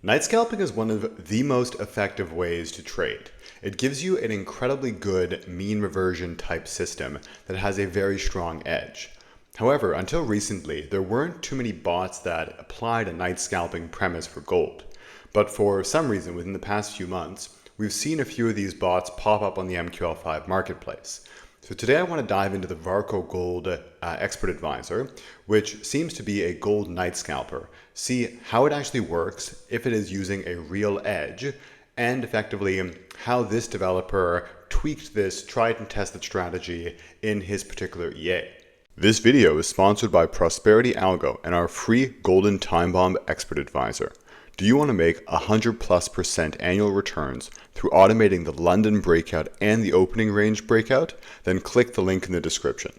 Night scalping is one of the most effective ways to trade. It gives you an incredibly good mean reversion type system that has a very strong edge. However, until recently, there weren't too many bots that applied a night scalping premise for gold. But for some reason, within the past few months, we've seen a few of these bots pop up on the MQL5 marketplace. So today I want to dive into the Varco Gold Expert Advisor, which seems to be a gold night scalper, see how it actually works, if it is using a real edge, and effectively how this developer tweaked this tried and tested strategy in his particular EA. This video is sponsored by Prosperity Algo and our free Golden Time Bomb Expert Advisor. Do you want to make 100+% annual returns through automating the London breakout and the opening range breakout? Then click the link in the description.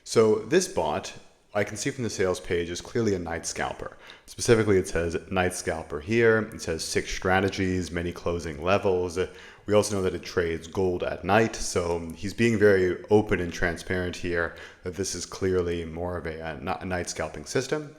So this bot, I can see from the sales page, is clearly a night scalper. Specifically, it says night scalper here. It says 6 strategies, many closing levels. We also know that it trades gold at night. So he's being very open and transparent here that this is clearly more of a night scalping system.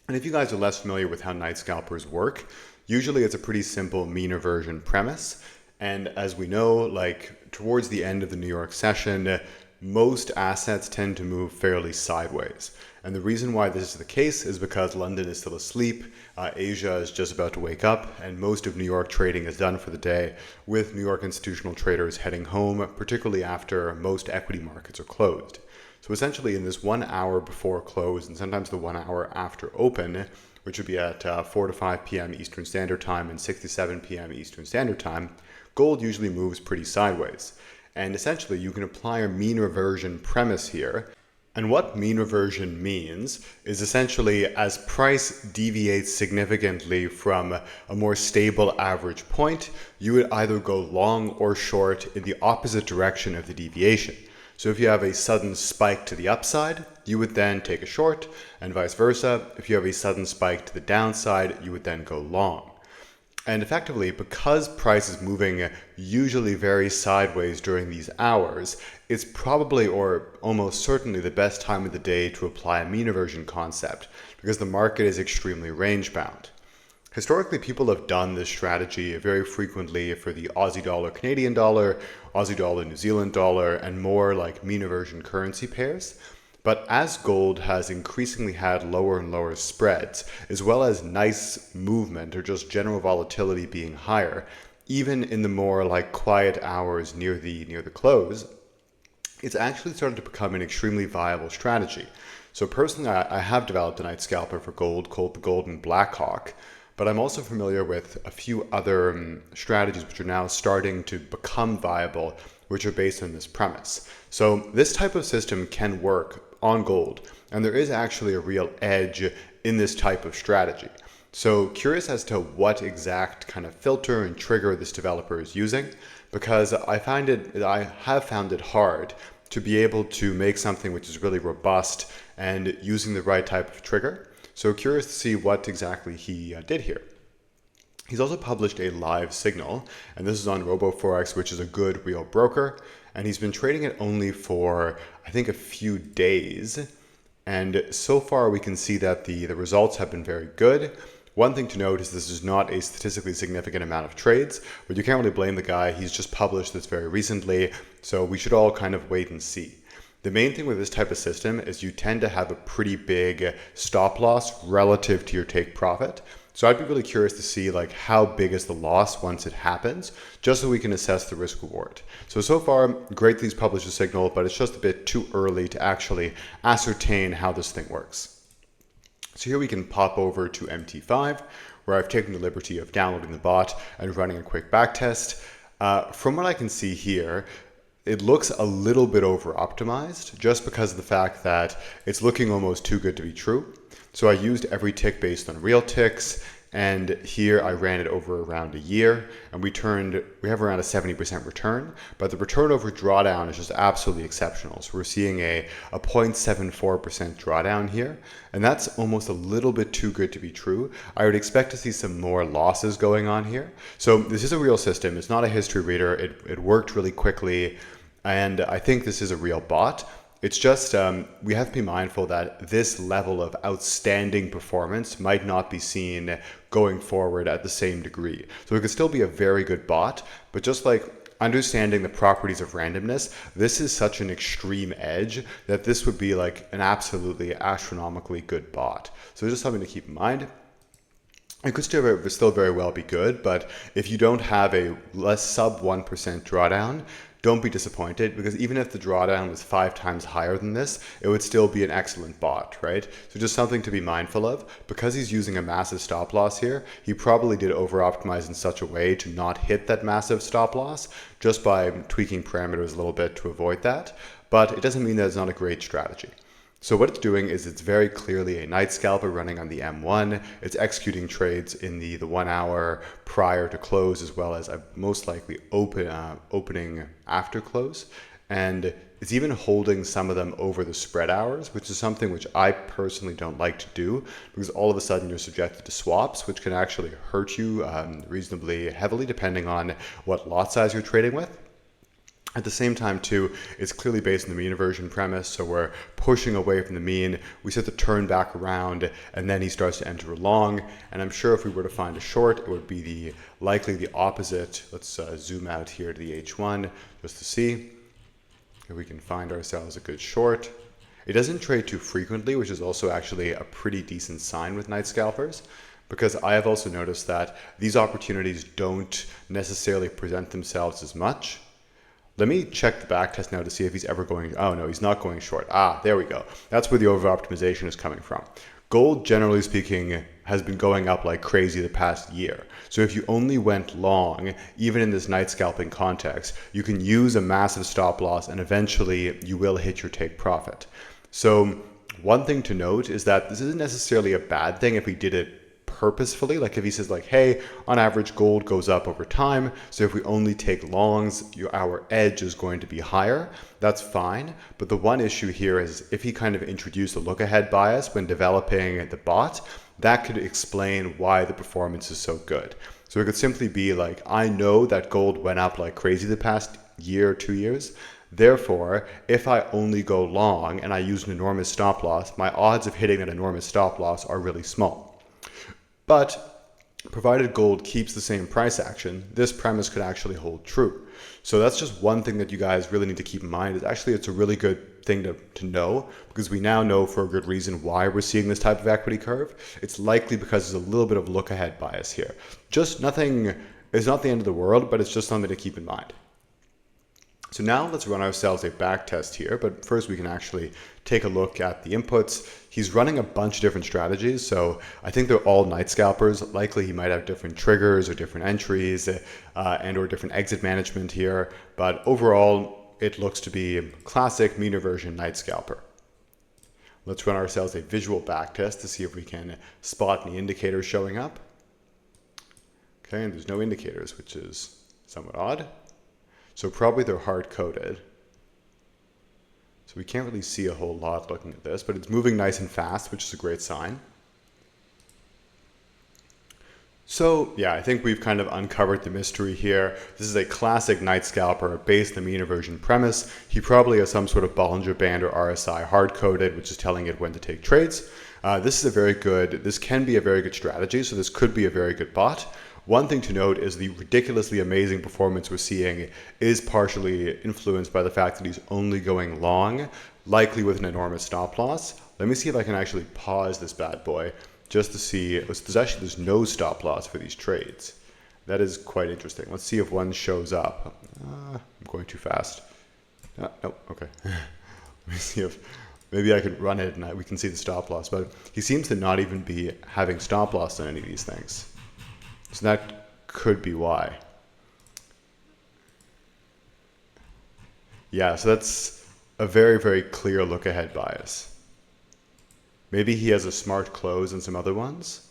And if you guys are less familiar with how night scalpers work, usually it's a pretty simple mean reversion premise. And as we know, like towards the end of the New York session, most assets tend to move fairly sideways. And the reason why this is the case is because London is still asleep, Asia is just about to wake up, and most of New York trading is done for the day, with New York institutional traders heading home, particularly after most equity markets are closed. So essentially in this 1 hour before close and sometimes the 1 hour after open, which would be at 4 to 5 p.m. Eastern Standard Time and 6 to 7 p.m. Eastern Standard Time, gold usually moves pretty sideways. And essentially you can apply a mean reversion premise here. And what mean reversion means is essentially as price deviates significantly from a more stable average point, you would either go long or short in the opposite direction of the deviation. So if you have a sudden spike to the upside, you would then take a short, and vice versa. If you have a sudden spike to the downside, you would then go long. And effectively, because price is moving usually very sideways during these hours, it's probably or almost certainly the best time of the day to apply a mean reversion concept because the market is extremely range bound. Historically, people have done this strategy very frequently for the Aussie dollar, Canadian dollar, Aussie dollar, New Zealand dollar, and more like mean reversion currency pairs. But as gold has increasingly had lower and lower spreads, as well as nice movement or just general volatility being higher, even in the more like quiet hours near the close, it's actually started to become an extremely viable strategy. So personally, I have developed a night scalper for gold called the Golden Blackhawk. But I'm also familiar with a few other strategies which are now starting to become viable, which are based on this premise. So this type of system can work on gold, and there is actually a real edge in this type of strategy. So curious as to what exact kind of filter and trigger this developer is using, because I have found it hard to be able to make something which is really robust and using the right type of trigger. So curious to see what exactly he did here. He's also published a live signal, and this is on RoboForex, which is a good real broker. And he's been trading it only for, I think, a few days. And so far we can see that the results have been very good. One thing to note is this is not a statistically significant amount of trades, but you can't really blame the guy. He's just published this very recently, so we should all kind of wait and see. The main thing with this type of system is you tend to have a pretty big stop loss relative to your take profit. So I'd be really curious to see like how big is the loss once it happens, just so we can assess the risk reward. So far, great that he's published a signal, but it's just a bit too early to actually ascertain how this thing works. So here we can pop over to MT5, where I've taken the liberty of downloading the bot and running a quick backtest. From what I can see here, it looks a little bit over optimized just because of the fact that it's looking almost too good to be true. So I used every tick based on real ticks, and here I ran it over around a year, and we have around a 70% return, but the return over drawdown is just absolutely exceptional. So we're seeing a 0.74% drawdown here, and that's almost a little bit too good to be true. I would expect to see some more losses going on here. So this is a real system. It's not a history reader. It worked really quickly, and I think this is a real bot. It's just we have to be mindful that this level of outstanding performance might not be seen going forward at the same degree. So it could still be a very good bot, but just like understanding the properties of randomness, this is such an extreme edge that this would be like an absolutely astronomically good bot. So just something to keep in mind. It could still very well be good, but if you don't have a less sub 1% drawdown, don't be disappointed, because even if the drawdown was 5 times higher than this, it would still be an excellent bot, right? So just something to be mindful of. Because he's using a massive stop loss here, he probably did over-optimize in such a way to not hit that massive stop loss, just by tweaking parameters a little bit to avoid that. But it doesn't mean that it's not a great strategy. So what it's doing is it's very clearly a night scalper running on the M1. It's executing trades in the 1 hour prior to close, as well as a most likely opening after close. And it's even holding some of them over the spread hours, which is something which I personally don't like to do, because all of a sudden you're subjected to swaps, which can actually hurt you reasonably heavily depending on what lot size you're trading with. At the same time, too, it's clearly based on the mean reversion premise, so we're pushing away from the mean. We start to turn back around, and then he starts to enter a long. And I'm sure if we were to find a short, it would be likely the opposite. Let's zoom out here to the H1 just to see if we can find ourselves a good short. It doesn't trade too frequently, which is also actually a pretty decent sign with night scalpers, because I have also noticed that these opportunities don't necessarily present themselves as much. Let me check the backtest now to see if he's ever going. Oh no, he's not going short. Ah, there we go. That's where the over-optimization is coming from. Gold, generally speaking, has been going up like crazy the past year. So if you only went long, even in this night scalping context, you can use a massive stop loss and eventually you will hit your take profit. So one thing to note is that this isn't necessarily a bad thing if we did it purposefully. Like if he says like, hey, on average gold goes up over time, so if we only take longs, our edge is going to be higher, that's fine. But the one issue here is if he kind of introduced a look ahead bias when developing the bot, that could explain why the performance is so good. So it could simply be like, I know that gold went up like crazy the past year or 2 years. Therefore, if I only go long and I use an enormous stop loss, my odds of hitting that enormous stop loss are really small. But provided gold keeps the same price action, this premise could actually hold true. So that's just one thing that you guys really need to keep in mind. Is actually it's a really good thing to know, because we now know for a good reason why we're seeing this type of equity curve. It's likely because there's a little bit of look ahead bias here. Just nothing, it's not the end of the world, but it's just something to keep in mind. So now let's run ourselves a back test here, but first we can actually take a look at the inputs. He's running a bunch of different strategies, so I think they're all night scalpers. Likely he might have different triggers or different entries and or different exit management here, but overall it looks to be a classic mean reversion night scalper. Let's run ourselves a visual back test to see if we can spot any indicators showing up. Okay, and there's no indicators, which is somewhat odd. So probably they're hard-coded. So we can't really see a whole lot looking at this, but it's moving nice and fast, which is a great sign. So yeah, I think we've kind of uncovered the mystery here. This is a classic night scalper based on the mean reversion premise. He probably has some sort of Bollinger Band or RSI hard-coded, which is telling it when to take trades. This can be a very good strategy, so this could be a very good bot. One thing to note is the ridiculously amazing performance we're seeing is partially influenced by the fact that he's only going long, likely with an enormous stop loss. Let me see if I can actually pause this bad boy just to see. There's no stop loss for these trades. That is quite interesting. Let's see if one shows up. I'm going too fast. No, okay. Let me see if maybe I could run it and we can see the stop loss, but he seems to not even be having stop loss on any of these things. So that could be why. Yeah, so that's a very, very clear look ahead bias. Maybe he has a smart close and some other ones.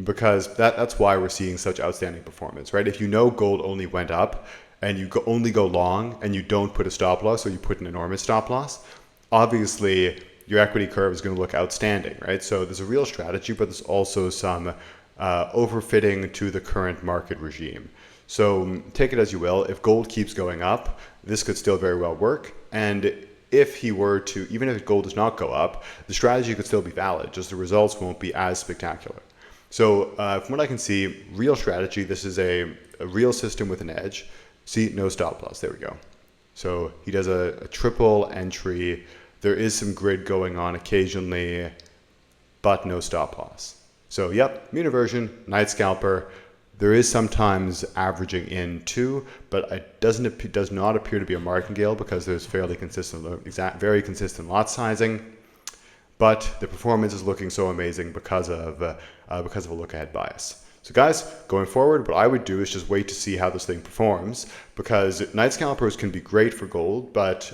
Because that's why we're seeing such outstanding performance, right? If you know gold only went up and you only go long and you don't put a stop loss or you put an enormous stop loss, obviously your equity curve is going to look outstanding, right? So there's a real strategy, but there's also some overfitting to the current market regime. So take it as you will. If gold keeps going up, this could still very well work. And if he were to, even if gold does not go up, the strategy could still be valid, just the results won't be as spectacular. So from what I can see, real strategy, this is a real system with an edge. See, no stop loss, there we go. So he does a triple entry. There is some grid going on occasionally, but no stop loss. So yep, mean reversion, night scalper. There is sometimes averaging in too, but it does not appear to be a martingale because there's fairly consistent, very consistent lot sizing. But the performance is looking so amazing because of a look-ahead bias. So guys, going forward, what I would do is just wait to see how this thing performs, because night scalpers can be great for gold, but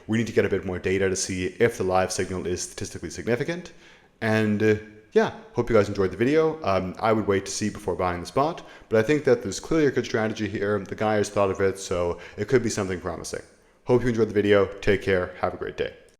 we need to get a bit more data to see if the live signal is statistically significant. And yeah, hope you guys enjoyed the video. I would wait to see before buying the spot, but I think that there's clearly a good strategy here. The guy has thought of it, so it could be something promising. Hope you enjoyed the video. Take care. Have a great day.